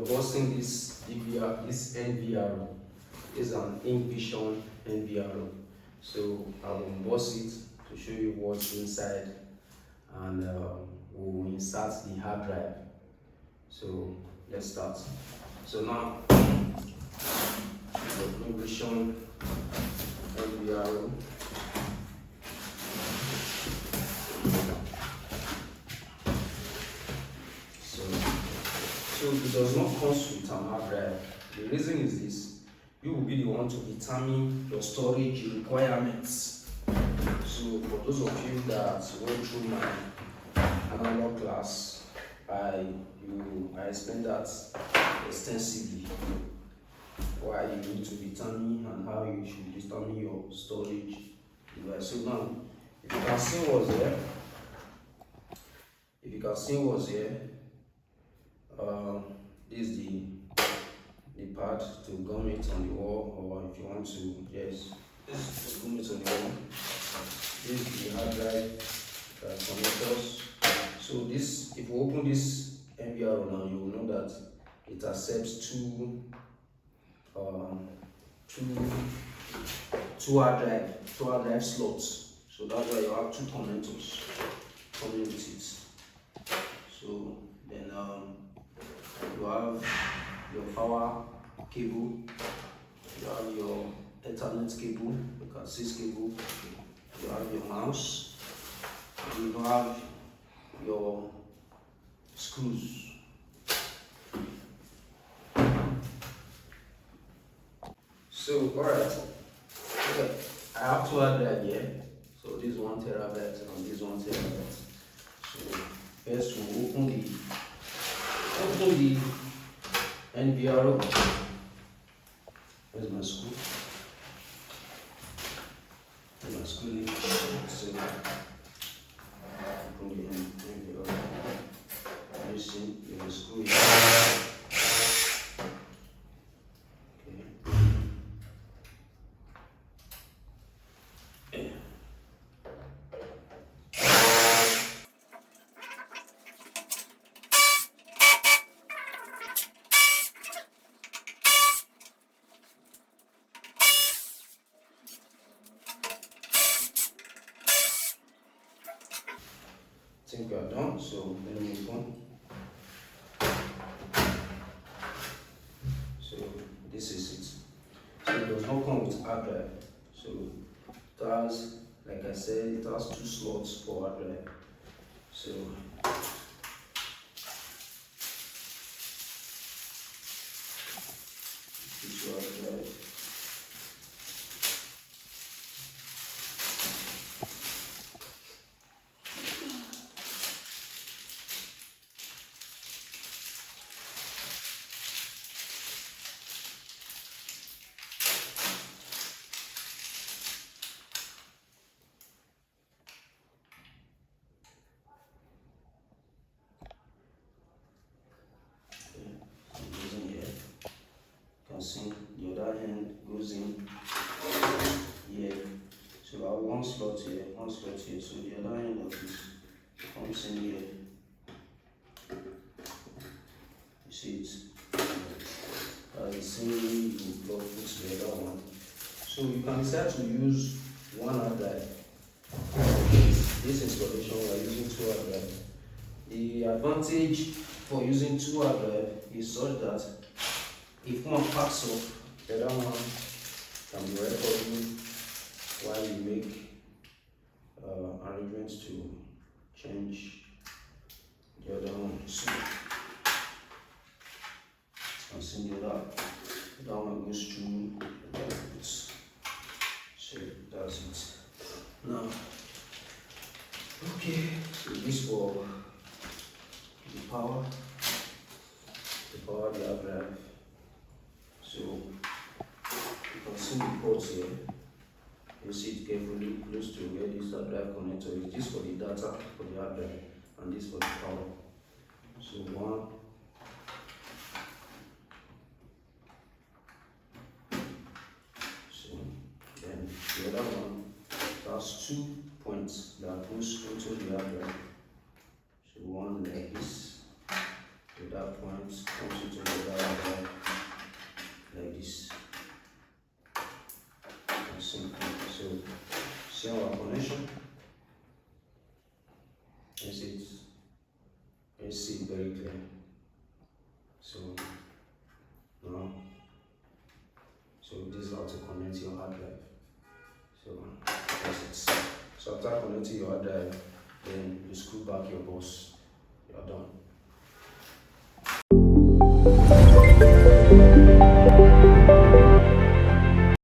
unboxing this NVR. This is an Hikvision NVR. So I'll unbox it to show you what's inside, and we'll insert the hard drive. So let's start. So now the Hikvision NVR. So it does not come with an hard drive. The reason is this: you will be the one to determine your storage requirements. So for those of you that went through my analog class, I explained that extensively, why you need to determine and how you should determine your storage device. So now, if you can see what's here, this is the pad to gum it on the wall, or if you want to, yes, this is to gum it on the wall. This is the hard drive connectors. So this, if you open this NVR now, you will know that it accepts two hard drive slots. So that's why you have two connectors coming with it. So then you have your power cable, you have your Ethernet cable, your Cat6 cable, you have your mouse, and you have your screws. So alright, okay. I have two hard drives here. So this 1 terabyte and this 1 terabyte. So first we'll open the NVR. Where's my screw? Where's my screw? So open the NVR. You see, there's a screw here. I think we are done, so let me move on. So this is it. So it does not come with hard drive. So it has, like I said, it has two slots for hard drive. So this hard drive. See, the other hand goes in here. So I have one slot here, So the other hand of this comes in here. You see it? The same way you plug put the other one. So you can decide to use one hard drive. This installation we are using two hard drive. The advantage for using two hard drive is such that if one packs up, the other one can be ready for you while you make arrangements to change the other one. So, I'm seeing the other one goes through the outputs. So that's it. Now, okay, so this for the power the hard drive. So you can see the ports here. You see it carefully close to where this hard drive connector is. This for the data for the hard drive, and this for the power. So one. So then the other one has 2 points that goes into the hard drive. So one like this, So that point comes into the hard drive like this. And simple. So see our connection. Let's see it very clear. So now, this is how to connect your hard drive. So that's it. So after connecting your hard drive, then you screw back your bus. You're done.